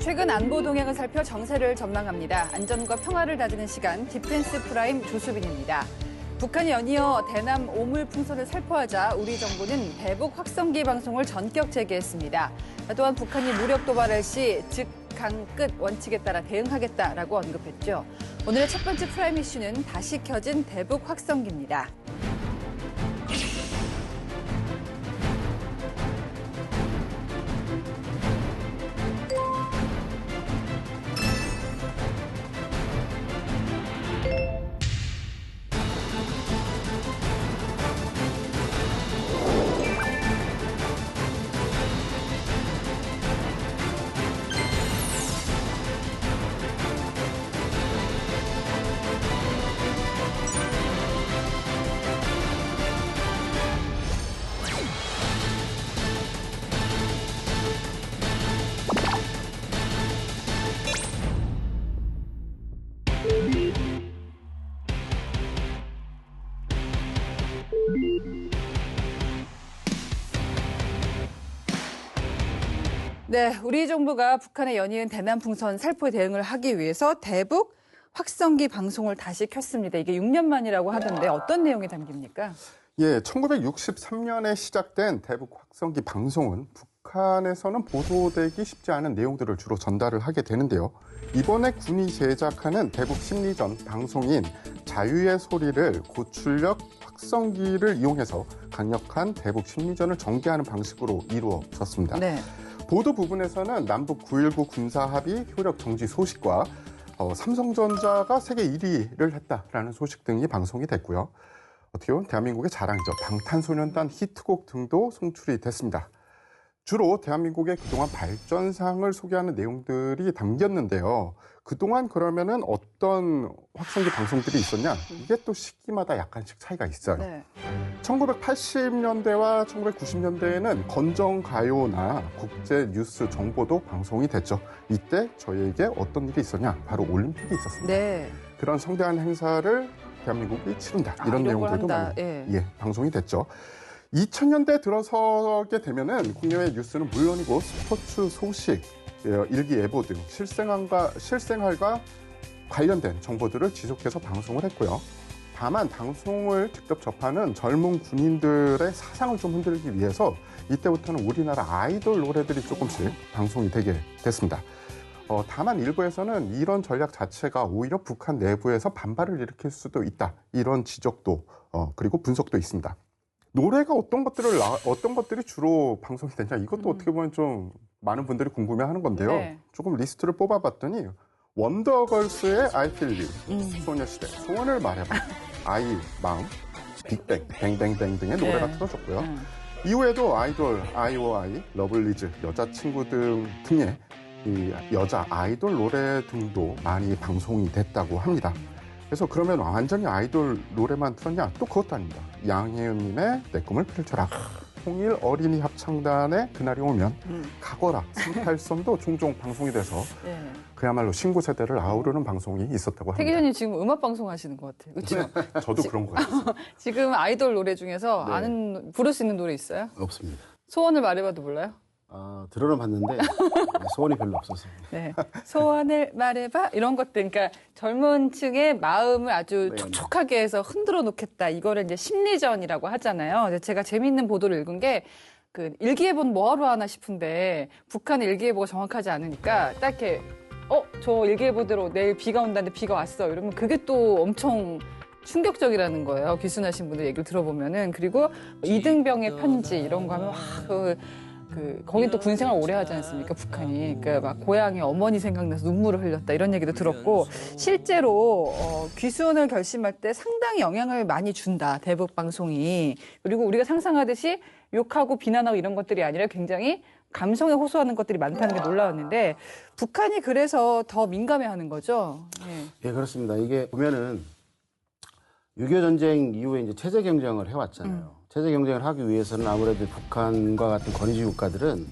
최근 안보 동향을 살펴 정세를 전망합니다. 안전과 평화를 다지는 시간, 디펜스 프라임 조수빈입니다. 북한이 연이어 대남 오물 풍선을 살포하자 우리 정부는 대북 확성기 방송을 전격 재개했습니다. 또한 북한이 무력 도발할 시 강 끝 원칙에 따라 대응하겠다라고 언급했죠. 오늘의 첫 번째 프라임 이슈는 다시 켜진 대북 확성기입니다. 네, 우리 정부가 북한의 연이은 대남 풍선 살포에 대응을 하기 위해서 대북 확성기 방송을 다시 켰습니다. 이게 6년 만이라고 하던데 어떤 내용이 담깁니까? 예, 1963년에 시작된 대북 확성기 방송은 북한에서는 보도되기 쉽지 않은 내용들을 주로 전달을 하게 되는데요. 이번에 군이 제작하는 대북 심리전 방송인 자유의 소리를 고출력 확성기를 이용해서 강력한 대북 심리전을 전개하는 방식으로 이루어졌습니다. 네. 보도 부분에서는 남북 9.19 군사합의 효력 정지 소식과 삼성전자가 세계 1위를 했다라는 소식 등이 방송이 됐고요. 어떻게 보면 대한민국의 자랑이죠. 방탄소년단 히트곡 등도 송출이 됐습니다. 주로 대한민국의 그동안 발전상을 소개하는 내용들이 담겼는데요. 그동안 그러면은 어떤 확성기 방송들이 있었냐? 이게 또 시기마다 약간씩 차이가 있어요. 네. 1980년대와 1990년대에는 건전가요나 국제 뉴스 정보도 방송이 됐죠. 이때 저희에게 어떤 일이 있었냐? 바로 올림픽이 있었습니다. 네. 그런 성대한 행사를 대한민국이 치른다. 이런 내용들도 많이 방송이 됐죠. 2000년대 들어서게 되면은 국내외 뉴스는 물론이고 스포츠 소식, 일기예보 등 실생활과 관련된 정보들을 지속해서 방송을 했고요. 다만 방송을 직접 접하는 젊은 군인들의 사상을 좀 흔들기 위해서 이때부터는 우리나라 아이돌 노래들이 조금씩 방송이 되게 됐습니다. 다만 일부에서는 이런 전략 자체가 오히려 북한 내부에서 반발을 일으킬 수도 있다. 이런 지적도 그리고 분석도 있습니다. 노래가 어떤 것들이 주로 방송이 되냐 이것도 어떻게 보면 좀 많은 분들이 궁금해하는 건데요. 네. 조금 리스트를 뽑아봤더니 원더걸스의 I Feel You, 소녀시대 소원을 말해봐, 아이 마음, 빅뱅, 뱅뱅뱅 등의 노래가 틀어졌고요. 이후에도 아이돌, I.O.I, 러블리즈, 여자친구 등의 이 여자 아이돌 노래 등도 많이 방송이 됐다고 합니다. 그래서 그러면 완전히 아이돌 노래만 틀었냐? 또 그것도 아닙니다. 양혜은님의 내 꿈을 펼쳐라, 통일 어린이 합창단의 그날이 오면, 가거라, 38선도 종종 방송이 돼서 그야말로 신구 세대를 아우르는 방송이 있었다고 합니다. 태 기자님 지금 음악 방송 하시는 것 같아요. 그렇죠? 저도 그런 거예요. 지금 아이돌 노래 중에서 부를 수 있는 노래 있어요? 없습니다. 소원을 말해봐도 몰라요? 들어는 봤는데 소원이 별로 없어서. 네, 소원을 말해봐 이런 것들, 그러니까 젊은 층의 마음을 아주 촉촉하게 해서 흔들어 놓겠다. 이거를 이제 심리전이라고 하잖아요. 근데 제가 재미있는 보도를 읽은 게 그 일기예보는 뭐하러 하나 싶은데 북한의 일기예보가 정확하지 않으니까 딱 이렇게 저 일기예보대로 내일 비가 온다는데 비가 왔어. 이러면 그게 또 엄청 충격적이라는 거예요. 귀순하신 분들 얘기를 들어보면은. 그리고 이등병의 편지 이런 거 하면 거긴 또 군 생활 오래 하지 않습니까, 북한이. 그러니까 막 고향의 어머니 생각나서 눈물을 흘렸다 이런 얘기도 들었고, 실제로 귀순을 결심할 때 상당히 영향을 많이 준다, 대북 방송이. 그리고 우리가 상상하듯이 욕하고 비난하고 이런 것들이 아니라 굉장히 감성에 호소하는 것들이 많다는 게 놀라웠는데, 북한이 그래서 더 민감해하는 거죠. 예, 그렇습니다. 이게 보면은 6.25 전쟁 이후에 이제 체제 경쟁을 해왔잖아요. 체제 경쟁을 하기 위해서는 아무래도 북한과 같은 권위주의 국가들은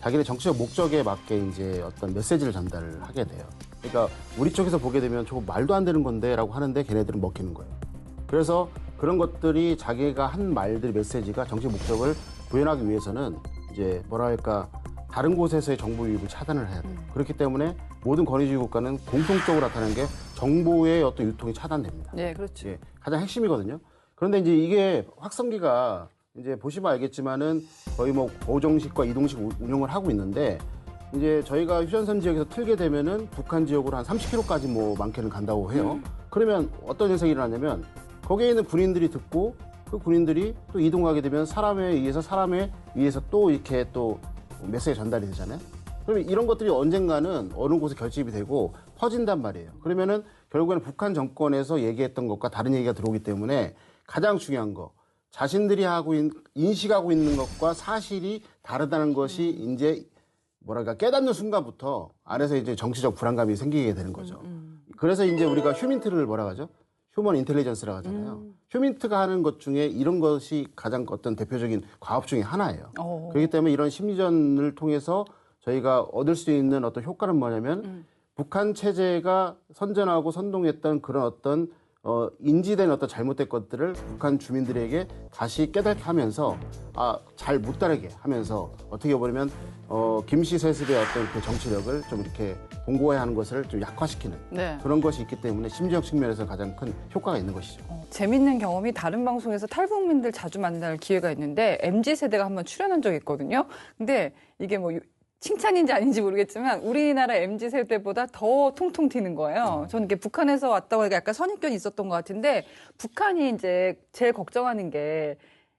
자기네 정치적 목적에 맞게 이제 어떤 메시지를 전달을 하게 돼요. 그러니까 우리 쪽에서 보게 되면 저거 말도 안 되는 건데라고 하는데 걔네들은 먹히는 거예요. 그래서 그런 것들이 자기가 한 말들 메시지가 정치 목적을 구현하기 위해서는 이제 뭐랄까 다른 곳에서의 정보 유입을 차단을 해야 돼요. 그렇기 때문에 모든 권위주의 국가는 공통적으로 나타나는 게 정보의 어떤 유통이 차단됩니다. 네, 그렇죠. 예, 가장 핵심이거든요. 그런데 이제 이게 확성기가 이제 보시면 알겠지만은 거의 뭐 보정식과 이동식 운영을 하고 있는데 이제 저희가 휴전선 지역에서 틀게 되면은 북한 지역으로 한 30km까지 뭐 많게는 간다고 해요. 그러면 어떤 현상이 일어나냐면 거기에 있는 군인들이 듣고 그 군인들이 또 이동하게 되면 사람에 의해서 또 이렇게 또 메시지 전달이 되잖아요. 그러면 이런 것들이 언젠가는 어느 곳에 결집이 되고 퍼진단 말이에요. 그러면은 결국에는 북한 정권에서 얘기했던 것과 다른 얘기가 들어오기 때문에 가장 중요한 거 자신들이 인식하고 있는 것과 사실이 다르다는 것이 이제 뭐랄까 깨닫는 순간부터 안에서 이제 정치적 불안감이 생기게 되는 거죠. 그래서 이제 우리가 휴민트를 뭐라 하죠? 휴먼 인텔리전스라고 하잖아요. 휴민트가 하는 것 중에 이런 것이 가장 어떤 대표적인 과업 중에 하나예요. 그렇기 때문에 이런 심리전을 통해서 저희가 얻을 수 있는 어떤 효과는 뭐냐면 북한 체제가 선전하고 선동했던 그런 어떤 인지된 어떤 잘못된 것들을 북한 주민들에게 다시 깨닫게 하면서 잘 못 따르게 하면서 어떻게 보면 김씨 세습의 어떤 그 정치력을 좀 이렇게 공고해야 하는 것을 좀 약화시키는 네. 그런 것이 있기 때문에 심리적 측면에서 가장 큰 효과가 있는 것이죠. 재밌는 경험이 다른 방송에서 탈북민들 자주 만날 기회가 있는데 MZ세대가 한번 출연한 적이 있거든요. 근데 이게 뭐 칭찬인지 아닌지 모르겠지만 우리나라 MZ세대보다 더 통통 튀는 거예요. 저는 이게 북한에서 왔다고 하니까 약간 선입견이 있었던 것 같은데 북한이 이제 제일 걱정하는 게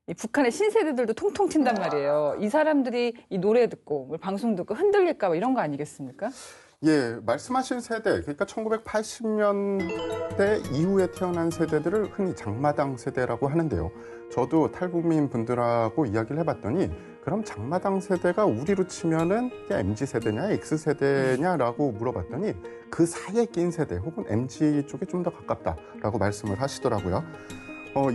이 북한의 신세대들도 통통 튄단 말이에요. 이 사람들이 이 노래 듣고 방송 듣고 흔들릴까 봐 이런 거 아니겠습니까? 예, 말씀하신 세대, 그러니까 1980년대 이후에 태어난 세대들을 흔히 장마당 세대라고 하는데요. 저도 탈북민 분들하고 이야기를 해봤더니 그럼 장마당 세대가 우리로 치면은 MZ세대냐 X세대냐라고 물어봤더니 그 사이에 낀 세대 혹은 MZ 쪽에 좀 더 가깝다라고 말씀을 하시더라고요.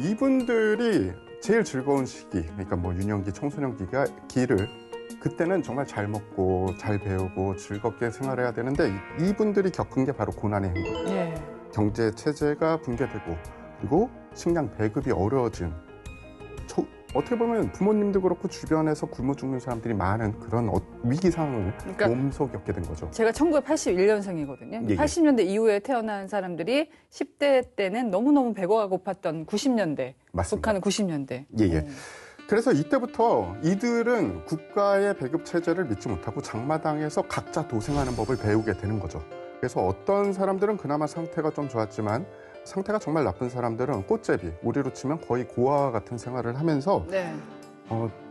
이분들이 제일 즐거운 시기, 그러니까 뭐 유년기, 청소년기를 그때는 정말 잘 먹고 잘 배우고 즐겁게 생활해야 되는데 이분들이 겪은 게 바로 고난의 행군. 예. 경제 체제가 붕괴되고 그리고 식량 배급이 어려워진 어떻게 보면 부모님도 그렇고 주변에서 굶어 죽는 사람들이 많은 그런 위기 상황을 그러니까 몸소 겪게 된 거죠. 제가 1981년생이거든요. 예. 80년대 이후에 태어난 사람들이 10대 때는 너무너무 배가 고팠던 90년대. 맞습니다. 북한은 90년대. 예. 그래서 이때부터 이들은 국가의 배급 체제를 믿지 못하고 장마당에서 각자 도생하는 법을 배우게 되는 거죠. 그래서 어떤 사람들은 그나마 상태가 좀 좋았지만 상태가 정말 나쁜 사람들은 꽃제비, 우리로 치면 거의 고아와 같은 생활을 하면서 네.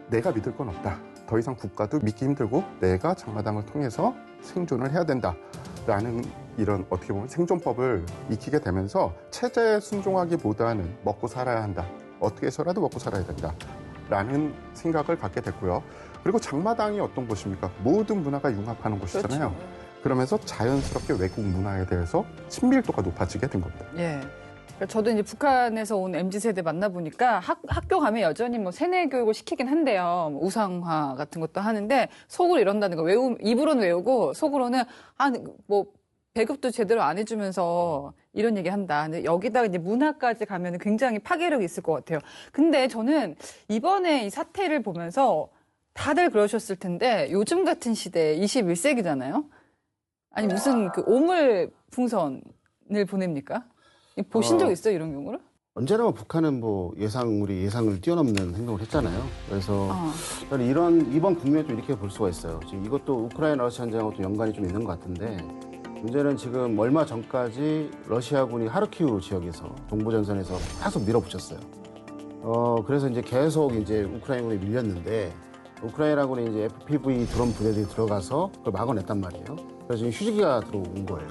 내가 믿을 건 없다. 더 이상 국가도 믿기 힘들고 내가 장마당을 통해서 생존을 해야 된다라는 이런 어떻게 보면 생존법을 익히게 되면서 체제에 순종하기보다는 먹고 살아야 한다. 어떻게 해서라도 먹고 살아야 된다. 라는 생각을 갖게 됐고요. 그리고 장마당이 어떤 곳입니까? 모든 문화가 융합하는 곳이잖아요. 그렇죠. 그러면서 자연스럽게 외국 문화에 대해서 친밀도가 높아지게 된 겁니다. 예. 그러니까 저도 이제 북한에서 온 MZ세대 만나보니까 학교 가면 여전히 뭐 세뇌 교육을 시키긴 한데요. 뭐 우상화 같은 것도 하는데 속으로 이런다는 거. 입으로는 외우고 속으로는 뭐 배급도 제대로 안 해주면서 이런 얘기 한다. 근데 여기다가 이제 문화까지 가면 굉장히 파괴력이 있을 것 같아요. 근데 저는 이번에 이 사태를 보면서 다들 그러셨을 텐데 요즘 같은 시대에 21세기잖아요. 아니 무슨 그 오물 풍선을 보냅니까? 보신 적 있어요 이런 경우를? 언제나 뭐 북한은 뭐 우리 예상을 뛰어넘는 행동을 했잖아요. 그래서 저는 이번 국면을 좀 이렇게 볼 수가 있어요. 지금 이것도 우크라이나 러시아 전쟁하고 좀 연관이 좀 있는 것 같은데 문제는 지금 얼마 전까지 러시아군이 하르키우 지역에서 동부전선에서 계속 밀어붙였어요. 그래서 이제 계속 이제 우크라이나군이 밀렸는데 우크라이나군이 이제 FPV 드론 부대들이 들어가서 그걸 막아냈단 말이에요. 그래서 지금 휴지기가 들어온 거예요.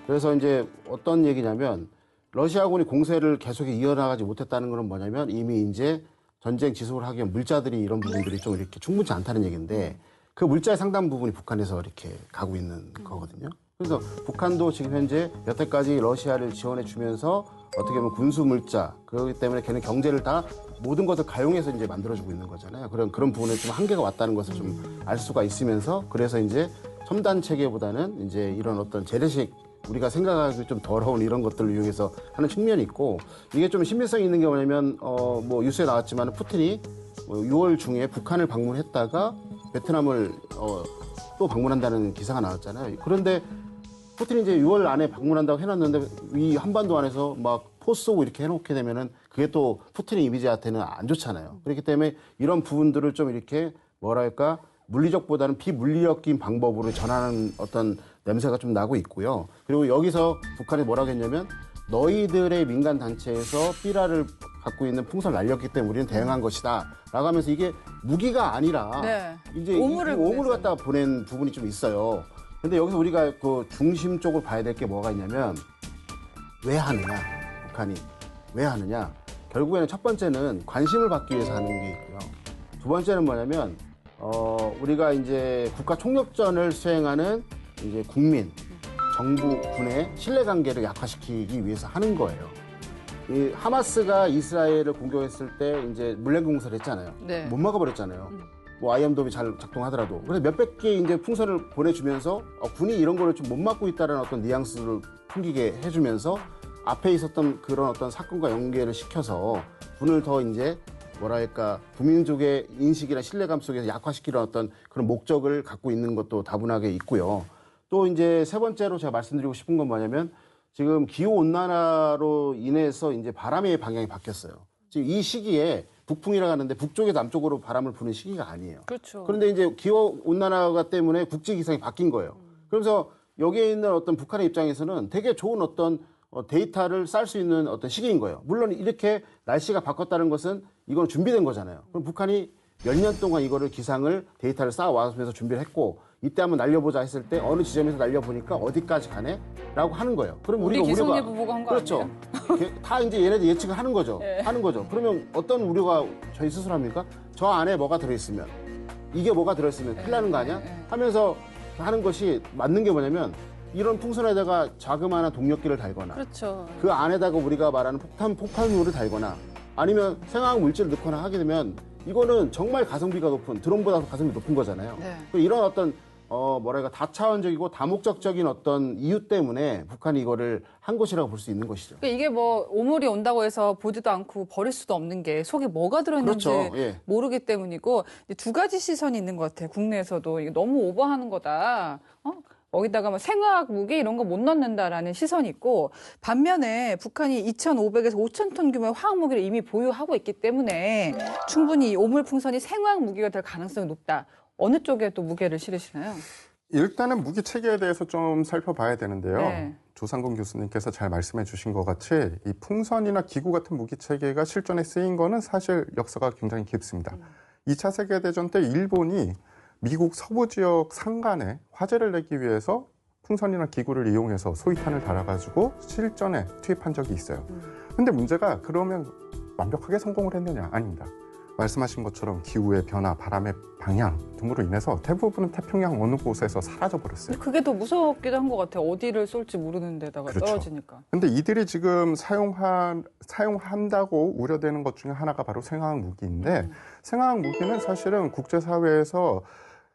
그래서 이제 어떤 얘기냐면 러시아군이 공세를 계속 이어나가지 못했다는 건 뭐냐면 이미 이제 전쟁 지속을 하기 위한 물자들이 이런 부분들이 좀 이렇게 충분치 않다는 얘기인데 그 물자의 상당 부분이 북한에서 이렇게 가고 있는 거거든요. 그래서 북한도 지금 현재 여태까지 러시아를 지원해 주면서 어떻게 보면 군수 물자 그렇기 때문에 걔는 경제를 다 모든 것을 가용해서 이제 만들어주고 있는 거잖아요. 그런 부분에 좀 한계가 왔다는 것을 좀 알 수가 있으면서 그래서 이제 첨단 체계보다는 이제 이런 어떤 재래식 우리가 생각하기 좀 더러운 이런 것들을 이용해서 하는 측면이 있고 이게 좀 신빙성이 있는 게 뭐냐면 뭐 뉴스에 나왔지만 푸틴이 6월 중에 북한을 방문했다가 베트남을 또 방문한다는 기사가 나왔잖아요. 그런데 푸틴이 이제 6월 안에 방문한다고 해놨는데 이 한반도 안에서 막 포스 쏘고 이렇게 해놓게 되면은 그게 또 푸틴의 이미지한테는 안 좋잖아요. 그렇기 때문에 이런 부분들을 좀 이렇게 뭐랄까 물리적보다는 비물리적인 방법으로 전하는 어떤 냄새가 좀 나고 있고요. 그리고 여기서 북한이 뭐라고 했냐면 너희들의 민간 단체에서 삐라를 갖고 있는 풍선을 날렸기 때문에 우리는 대응한 것이다 라고 하면서 이게 무기가 아니라 네. 이제 오물을 갖다가 보낸 부분이 좀 있어요. 근데 여기서 우리가 그 중심 쪽으로 봐야 될 게 뭐가 있냐면 왜 하느냐, 북한이 왜 하느냐. 결국에는 첫 번째는 관심을 받기 위해서 하는 게 있고요. 두 번째는 뭐냐면 우리가 이제 국가 총력전을 수행하는 이제 국민, 정부, 군의 신뢰관계를 약화시키기 위해서 하는 거예요. 이 하마스가 이스라엘을 공격했을 때 이제 물냉 공세를 했잖아요. 네. 못 막아버렸잖아요. 뭐 아이언돔이 잘 작동하더라도. 그래서 몇백 개 이제 풍선을 보내주면서 군이 이런 거를 좀 못 막고 있다는 어떤 뉘앙스를 풍기게 해주면서 앞에 있었던 그런 어떤 사건과 연계를 시켜서 군을 더 이제 뭐랄까 국민족의 인식이나 신뢰감 속에서 약화시키는 어떤 그런 목적을 갖고 있는 것도 다분하게 있고요. 또 이제 세 번째로 제가 말씀드리고 싶은 건 뭐냐면 지금 기후 온난화로 인해서 이제 바람의 방향이 바뀌었어요. 지금 이 시기에 북풍이라고 하는데 북쪽에서 남쪽으로 바람을 부는 시기가 아니에요. 그렇죠. 그런데 이제 기후 온난화가 때문에 국지 기상이 바뀐 거예요. 그래서 여기에 있는 어떤 북한의 입장에서는 되게 좋은 어떤 데이터를 쌀 수 있는 어떤 시기인 거예요. 물론 이렇게 날씨가 바꿨다는 것은 이건 준비된 거잖아요. 그럼 북한이 몇 년 동안 이거를 기상을 데이터를 쌓아와서 준비를 했고 이때 한번 날려보자 했을 때 어느 지점에서 날려보니까 어디까지 가네? 라고 하는 거예요. 그럼 우리 우리가 기성예 부부가 한 거 그렇죠. 아니에요? 다 이제 얘네들 예측을 하는 거죠. 네. 하는 거죠. 그러면 어떤 우려가 저희 스스로 합니까? 저 안에 뭐가 들어있으면 이게 뭐가 들어있으면 큰일 나는 거 아니야? 하면서 하는 것이 맞는 게 뭐냐면 이런 풍선에다가 자그마한 동력기를 달거나 그렇죠. 그 안에다가 우리가 말하는 폭발물을 달거나 아니면 생화학 물질을 넣거나 하게 되면 이거는 정말 가성비가 높은 드론보다 가성비 높은 거잖아요. 네. 이런 어떤 뭐랄까 다차원적이고 다목적적인 어떤 이유 때문에 북한이 이거를 한 것이라고 볼 수 있는 것이죠. 그러니까 이게 뭐 오물이 온다고 해서 보지도 않고 버릴 수도 없는 게 속에 뭐가 들어있는지 그렇죠. 예. 모르기 때문이고 이제 두 가지 시선이 있는 것 같아요. 국내에서도 이게 너무 오버하는 거다. 거기다가 뭐 생화학 무기 이런 거 못 넣는다라는 시선이 있고 반면에 북한이 2,500에서 5,000톤 규모의 화학 무기를 이미 보유하고 있기 때문에 충분히 이 오물 풍선이 생화학 무기가 될 가능성이 높다. 어느 쪽에 또 무게를 실으시나요? 일단은 무기 체계에 대해서 좀 살펴봐야 되는데요. 네. 조상근 교수님께서 잘 말씀해 주신 것 같이 이 풍선이나 기구 같은 무기 체계가 실전에 쓰인 거는 사실 역사가 굉장히 깊습니다. 2차 세계대전 때 일본이 미국 서부 지역 산간에 화재를 내기 위해서 풍선이나 기구를 이용해서 소위탄을 달아가지고 실전에 투입한 적이 있어요. 근데 문제가 그러면 완벽하게 성공을 했느냐? 아닙니다. 말씀하신 것처럼 기후의 변화, 바람의 방향 등으로 인해서 대부분은 태평양 어느 곳에서 사라져버렸어요. 그게 더 무섭기도 한 것 같아요. 어디를 쏠지 모르는 데다가 그렇죠. 떨어지니까. 근데 이들이 지금 사용한다고 우려되는 것 중에 하나가 바로 생화학 무기인데 생화학 무기는 사실은 국제사회에서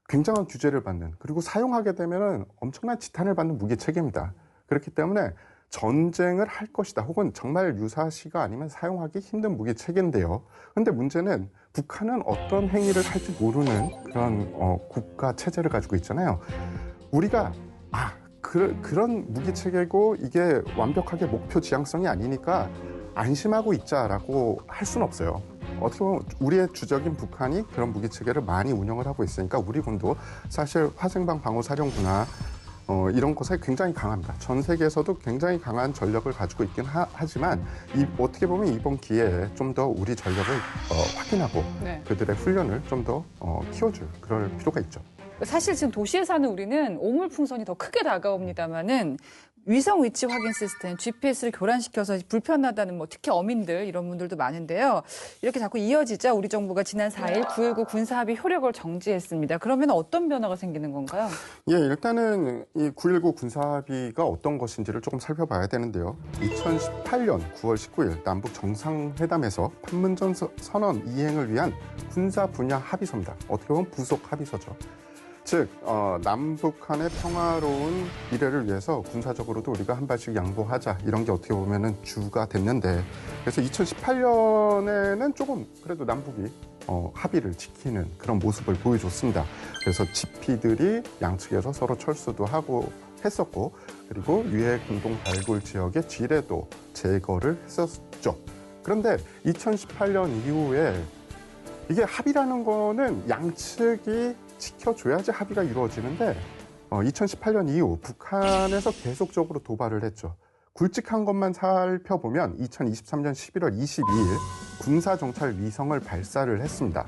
굉장한 규제를 받는 그리고 사용하게 되면 엄청난 지탄을 받는 무기 체계입니다. 그렇기 때문에 전쟁을 할 것이다 혹은 정말 유사시가 아니면 사용하기 힘든 무기 체계인데요. 그런데 문제는 북한은 어떤 행위를 할지 모르는 그런 국가 체제를 가지고 있잖아요. 우리가 그런 무기 체계고 이게 완벽하게 목표 지향성이 아니니까 안심하고 있자라고 할 수는 없어요. 어떻게 보면 우리의 주적인 북한이 그런 무기 체계를 많이 운영을 하고 있으니까 우리 군도 사실 화생방 방어사령부나 이런 곳에 굉장히 강합니다. 전 세계에서도 굉장히 강한 전력을 가지고 있긴 하지만 어떻게 보면 이번 기회에 좀 더 우리 전력을 확인하고 네. 그들의 훈련을 좀 더 키워줄 그럴 필요가 있죠. 사실 지금 도시에 사는 우리는 오물풍선이 더 크게 다가옵니다만은 위성 위치 확인 시스템, GPS를 교란시켜서 불편하다는 특히 어민들 이런 분들도 많은데요. 이렇게 자꾸 이어지자 우리 정부가 지난 4일 9.19 군사합의 효력을 정지했습니다. 그러면 어떤 변화가 생기는 건가요? 예, 일단은 이 9.19 군사합의가 어떤 것인지를 조금 살펴봐야 되는데요. 2018년 9월 19일 남북 정상회담에서 판문점 선언 이행을 위한 군사 분야 합의서입니다. 어떻게 보면 부속 합의서죠. 즉 남북한의 평화로운 미래를 위해서 군사적으로도 우리가 한 발씩 양보하자 이런 게 어떻게 보면은 주가 됐는데 그래서 2018년에는 조금 그래도 남북이 합의를 지키는 그런 모습을 보여줬습니다. 그래서 지피들이 양측에서 서로 철수도 하고 했었고 그리고 유해 공동 발굴 지역의 지뢰도 제거를 했었죠. 그런데 2018년 이후에 이게 합의라는 거는 양측이 지켜줘야지 합의가 이루어지는데 2018년 이후 북한에서 계속적으로 도발을 했죠. 굵직한 것만 살펴보면 2023년 11월 22일 군사정찰 위성을 발사를 했습니다.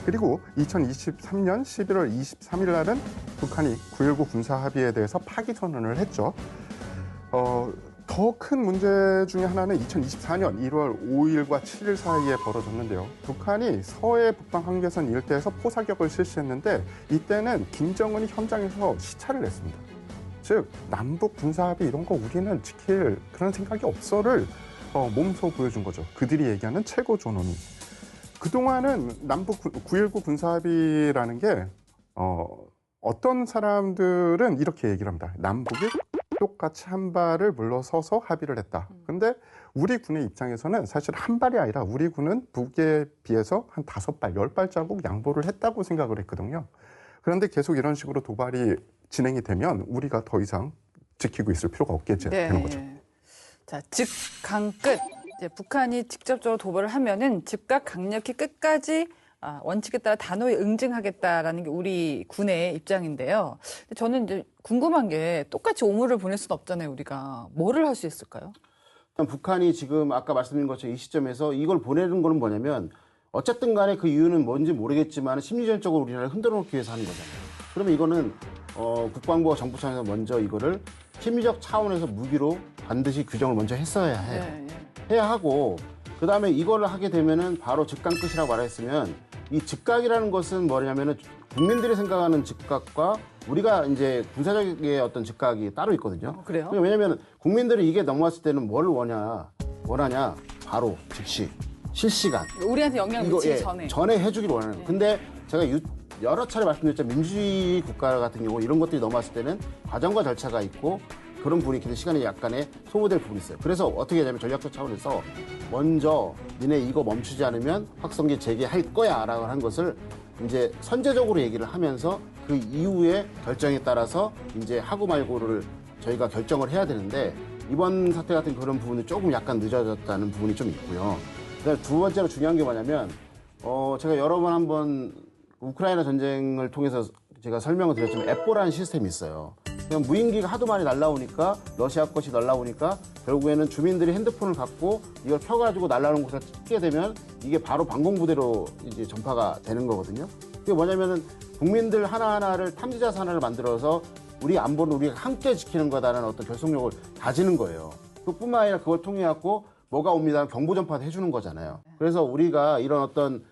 그리고 2023년 11월 23일 날은 북한이 9.19 군사합의에 대해서 파기 선언을 했죠. 더 큰 문제 중에 하나는 2024년 1월 5일과 7일 사이에 벌어졌는데요. 북한이 서해 북방 한계선 일대에서 포사격을 실시했는데 이때는 김정은이 현장에서 시찰을 했습니다. 즉 남북 군사합의 이런 거 우리는 지킬 그런 생각이 없어를 몸소 보여준 거죠. 그들이 얘기하는 최고 존엄이. 그동안은 남북 9.19 군사합의라는 게 어떤 사람들은 이렇게 얘기를 합니다. 남북이 똑같이 한 발을 물러서서 합의를 했다. 근데 우리 군의 입장에서는 사실 한 발이 아니라 우리 군은 북에 비해서 한 5발, 10발자국 양보를 했다고 생각을 했거든요. 그런데 계속 이런 식으로 도발이 진행이 되면 우리가 더 이상 지키고 있을 필요가 없게 되는 거죠. 자, 즉강끝. 이제 북한이 직접적으로 도발을 하면은 즉각 강력히 끝까지 원칙에 따라 단호히 응징하겠다라는 게 우리 군의 입장인데요. 근데 저는 이제 궁금한 게 똑같이 오물을 보낼 수는 없잖아요, 우리가. 뭐를 할 수 있을까요? 북한이 지금 아까 말씀드린 것처럼 이 시점에서 이걸 보내는 거는 뭐냐면 어쨌든 간에 그 이유는 뭔지 모르겠지만 심리전적으로 우리나라를 흔들어 놓기 위해서 하는 거잖아요. 그러면 이거는 국방부와 정부 차원에서 먼저 이거를 심리적 차원에서 무기로 반드시 규정을 먼저 했어야 해요. 해야 하고 그다음에 이거를 하게 되면은 바로 즉각 끝이라고 말했으면 이 즉각이라는 것은 뭐냐면은 국민들이 생각하는 즉각과 우리가 이제 군사적의 어떤 즉각이 따로 있거든요. 그래요? 왜냐면 국민들이 이게 넘어왔을 때는 뭘 원하냐 바로 즉시 실시간 우리한테 영향을 미치기 전에 해주기를 원하는 거예요. 근데 제가 여러 차례 말씀드렸지만 민주주의 국가 같은 경우 이런 것들이 넘어왔을 때는 과정과 절차가 있고 그런 부분이 있기 때문에 시간이 약간의 소모될 부분이 있어요. 그래서 어떻게 하냐면 전략적 차원에서 먼저 니네 이거 멈추지 않으면 확성기 재개할 거야 라고 한 것을 이제 선제적으로 얘기를 하면서 그 이후에 결정에 따라서 이제 하고 말고를 저희가 결정을 해야 되는데 이번 사태 같은 그런 부분이 조금 약간 늦어졌다는 부분이 좀 있고요. 그다음에 두 번째로 중요한 게 뭐냐면 제가 여러 번 한번 우크라이나 전쟁을 통해서 제가 설명을 드렸지만 앱보라는 시스템이 있어요. 그냥 무인기가 하도 많이 날라오니까 러시아 것이 날라오니까 결국에는 주민들이 핸드폰을 갖고 이걸 펴가지고 날라오는 곳을 찍게 되면 이게 바로 방공부대로 이제 전파가 되는 거거든요. 그게 뭐냐면은 국민들 하나하나를 탐지자사 하나를 만들어서 우리 안보를 우리가 함께 지키는 거다라는 어떤 결속력을 가지는 거예요. 그뿐만 아니라 그걸 통해 갖고 뭐가 옵니다 경보 전파도 해주는 거잖아요. 그래서 우리가 이런 어떤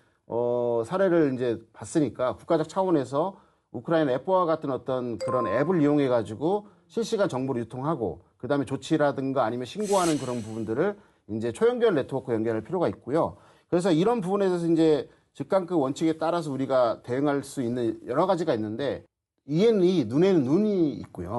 사례를 이제 봤으니까 국가적 차원에서 우크라이나 앱과 같은 어떤 그런 앱을 이용해 가지고 실시간 정보를 유통하고 그다음에 조치라든가 아니면 신고하는 그런 부분들을 이제 초연결 네트워크 연결할 필요가 있고요. 그래서 이런 부분에 대해서 이제 즉각그 원칙에 따라서 우리가 대응할 수 있는 여러 가지가 있는데 이에는 이, 눈에는 눈이 있고요.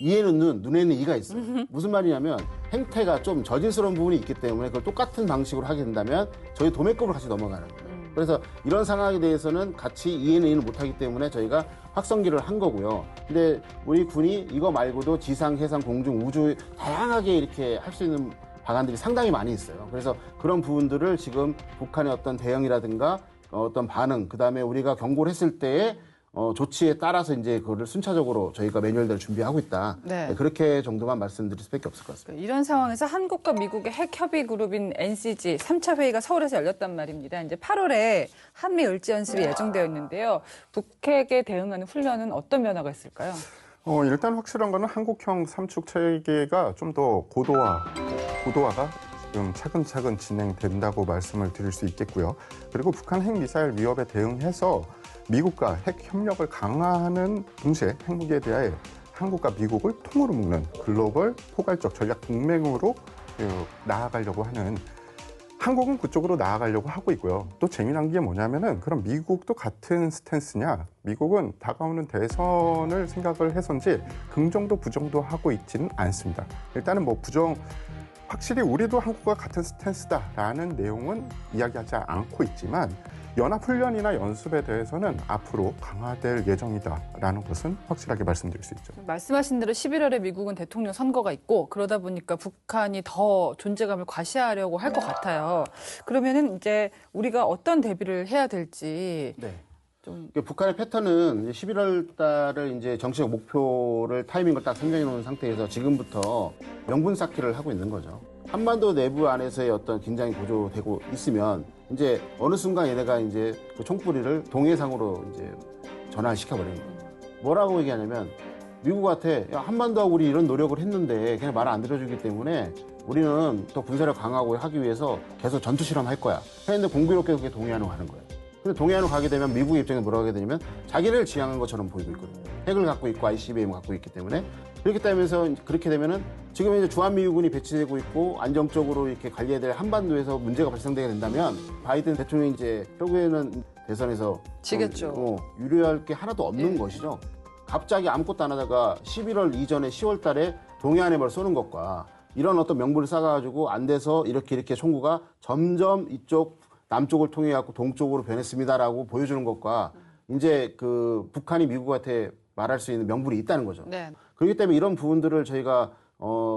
이에는 눈, 눈에는 이가 있어요. 무슨 말이냐면 행태가 좀 저질스러운 부분이 있기 때문에 그걸 똑같은 방식으로 하게 된다면 저희 도매급으로 같이 넘어가는 거예요. 그래서 이런 상황에 대해서는 같이 이해는 이해를 못하기 때문에 저희가 확성기를 한 거고요. 근데 우리 군이 이거 말고도 지상, 해상, 공중, 우주 다양하게 이렇게 할 수 있는 방안들이 상당히 많이 있어요. 그래서 그런 부분들을 지금 북한의 어떤 대응이라든가 어떤 반응, 그다음에 우리가 경고를 했을 때의 조치에 따라서 이제 그거를 순차적으로 저희가 매뉴얼들을 준비하고 있다. 네. 그렇게 정도만 말씀드릴 수밖에 없을 것 같습니다. 이런 상황에서 한국과 미국의 핵협의 그룹인 NCG 3차 회의가 서울에서 열렸단 말입니다. 이제 8월에 한미 을지 연습이 예정되어 있는데요. 북핵에 대응하는 훈련은 어떤 변화가 있을까요? 일단 확실한 거는 한국형 삼축 체계가 좀 더 고도화가 지금 차근차근 진행된다고 말씀을 드릴 수 있겠고요. 그리고 북한 핵미사일 위협에 대응해서 미국과 핵 협력을 강화하는 동시에 핵무기에 대해 한국과 미국을 통으로 묶는 글로벌 포괄적 전략 동맹으로 나아가려고 하는 한국은 그쪽으로 나아가려고 하고 있고요. 또 재미난 게 뭐냐면은 그럼 미국도 같은 스탠스냐? 미국은 다가오는 대선을 생각을 해서인지 긍정도 부정도 하고 있지는 않습니다. 일단은 뭐 확실히 우리도 한국과 같은 스탠스다라는 내용은 이야기하지 않고 있지만 연합훈련이나 연습에 대해서는 앞으로 강화될 예정이다라는 것은 확실하게 말씀드릴 수 있죠. 말씀하신 대로 11월에 미국은 대통령 선거가 있고 그러다 보니까 북한이 더 존재감을 과시하려고 할 것 같아요. 그러면은 이제 우리가 어떤 대비를 해야 될지. 네. 좀. 북한의 패턴은 11월 달을 이제 정치적 목표를 타이밍을 딱 선정해 놓은 상태에서 지금부터 명분 쌓기를 하고 있는 거죠. 한반도 내부 안에서의 어떤 긴장이 고조되고 있으면 이제 어느 순간 얘네가 이제 그 총뿌리를 동해상으로 이제 전환을 시켜버리는 거예요. 뭐라고 얘기하냐면 미국한테 야, 한반도하고 우리 이런 노력을 했는데 그냥 말 안 들어주기 때문에 우리는 또 군사력 강화하고 하기 위해서 계속 전투 실험할 거야. 했는데 공교롭게 그게 동해안으로 가는 거예요. 근데 동해안으로 가게 되면 미국의 입장에 뭐라고 하게 되냐면 자기를 지향한 것처럼 보이고 있거든요. 핵을 갖고 있고 ICBM을 갖고 있기 때문에 그렇기 때문에 그렇게 되면은 지금 이제 주한미군이 배치되고 있고 안정적으로 이렇게 관리해야 될 한반도에서 문제가 발생되게 된다면 바이든 대통령이 이제 결국에는 대선에서 지겠죠. 유리할 게 하나도 없는 것이죠. 갑자기 아무것도 안 하다가 11월 이전에 10월 달에 동해안에 뭘 쏘는 것과 이런 어떤 명분을 쌓아가지고 안 돼서 이렇게 총구가 점점 이쪽 남쪽을 통해 갖고 동쪽으로 변했습니다라고 보여주는 것과 이제 그 북한이 미국한테 말할 수 있는 명분이 있다는 거죠. 네. 그렇기 때문에 이런 부분들을 저희가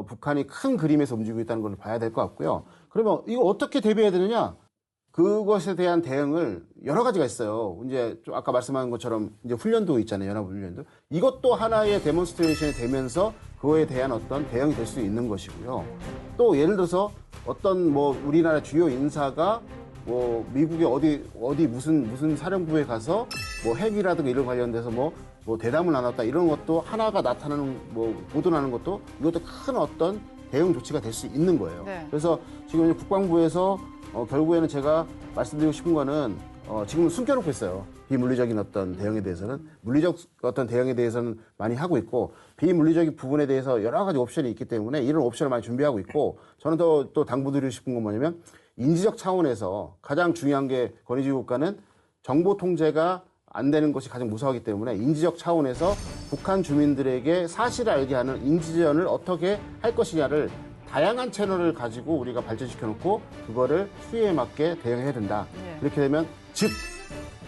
북한이 큰 그림에서 움직이고 있다는 걸 봐야 될 것 같고요. 그러면 이거 어떻게 대비해야 되느냐? 그것에 대한 대응을 여러 가지가 있어요. 이제 좀 아까 말씀한 것처럼 이제 훈련도 있잖아요. 연합훈련도. 이것도 하나의 데몬스트레이션이 되면서 그거에 대한 어떤 대응이 될 수 있는 것이고요. 또 예를 들어서 어떤 뭐 우리나라 주요 인사가 뭐 미국의 어디 무슨 사령부에 가서 뭐 핵이라든가 이런 관련돼서 뭐 대담을 나눴다 이런 것도 하나가 나타나는 뭐 보도나는 것도 이것도 큰 어떤 대응 조치가 될 수 있는 거예요. 네. 그래서 지금 국방부에서 결국에는 제가 말씀드리고 싶은 거는 지금 숨겨놓고 있어요. 비물리적인 어떤 대응에 대해서는 물리적 어떤 대응에 대해서는 많이 하고 있고 비물리적인 부분에 대해서 여러 가지 옵션이 있기 때문에 이런 옵션을 많이 준비하고 있고 저는 또 당부드리고 싶은 건 뭐냐면 인지적 차원에서 가장 중요한 게 권위주의 국가는 정보 통제가 안 되는 것이 가장 무서워하기 때문에 인지적 차원에서 북한 주민들에게 사실을 알게 하는 인지전을 어떻게 할 것이냐를 다양한 채널을 가지고 우리가 발전시켜 놓고 그거를 수요에 맞게 대응해야 된다. 네. 그렇게 되면 즉,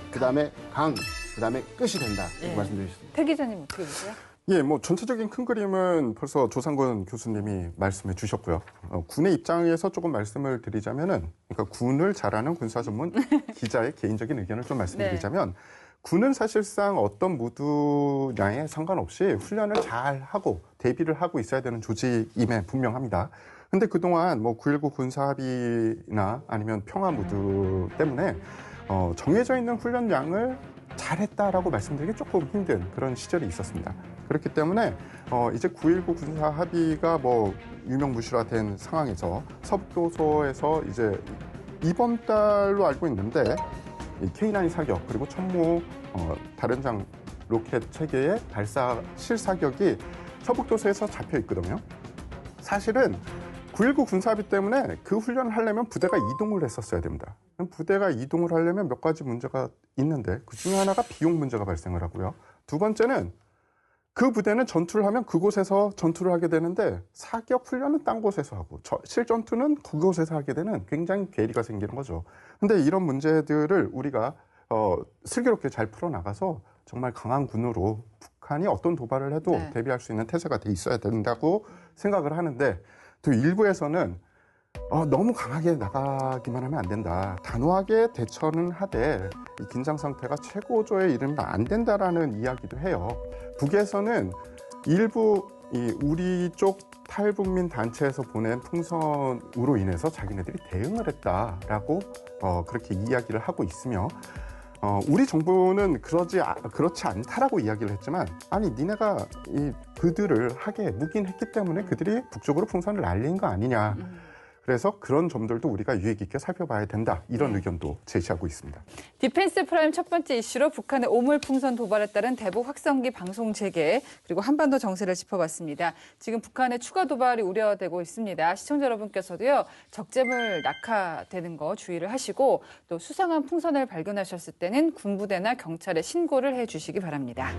그다음에 강, 그다음에 끝이 된다. 이렇게 네. 말씀드리겠습니다. 태 기자님 어떻게 보세요? 예, 뭐 전체적인 큰 그림은 벌써 조상권 교수님이 말씀해 주셨고요. 군의 입장에서 조금 말씀을 드리자면은, 그러니까 군을 잘 아는 군사 전문 기자의 개인적인 의견을 좀 말씀드리자면, 군은 사실상 어떤 무드냐에 상관없이 훈련을 잘 하고 대비를 하고 있어야 되는 조직임에 분명합니다. 근데 그동안 뭐 9.19 군사합의나 아니면 평화 무드 때문에 정해져 있는 훈련량을 잘했다라고 말씀드리기 조금 힘든 그런 시절이 있었습니다. 그렇기 때문에 이제 9.19 군사 합의가 뭐 유명무실화된 상황에서 서북도서에서 이제 이번 달로 알고 있는데 이 K9 사격 그리고 천무 다른장 로켓 체계의 발사 실사격이 서북도서에서 잡혀 있거든요. 사실은 9.19 군사합의 때문에 그 훈련을 하려면 부대가 이동을 했었어야 됩니다. 부대가 이동을 하려면 몇 가지 문제가 있는데 그 중에 하나가 비용 문제가 발생을 하고요. 두 번째는 그 부대는 전투를 하면 그곳에서 전투를 하게 되는데 사격 훈련은 딴 곳에서 하고 실전투는 그곳에서 하게 되는 굉장히 괴리가 생기는 거죠. 근데 이런 문제들을 우리가 슬기롭게 잘 풀어나가서 정말 강한 군으로 북한이 어떤 도발을 해도 대비할 수 있는 태세가 돼 있어야 된다고 생각을 하는데 또 일부에서는 너무 강하게 나가기만 하면 안 된다. 단호하게 대처는 하되 이 긴장 상태가 최고조에 이르면 안 된다라는 이야기도 해요. 북에서는 일부 우리 쪽 탈북민 단체에서 보낸 풍선으로 인해서 자기네들이 대응을 했다라고 그렇게 이야기를 하고 있으며 우리 정부는 그렇지 않다라고 이야기를 했지만 아니 니네가 그들을 하게 묵인했기 때문에 그들이 북쪽으로 풍선을 날린 거 아니냐. 그래서 그런 점들도 우리가 유의 깊게 살펴봐야 된다. 이런 의견도 제시하고 있습니다. 디펜스 프라임 첫 번째 이슈로 북한의 오물풍선 도발에 따른 대북 확성기 방송 재개 그리고 한반도 정세를 짚어봤습니다. 지금 북한의 추가 도발이 우려되고 있습니다. 시청자 여러분께서도요. 적재물 낙하되는 거 주의를 하시고 또 수상한 풍선을 발견하셨을 때는 군부대나 경찰에 신고를 해주시기 바랍니다.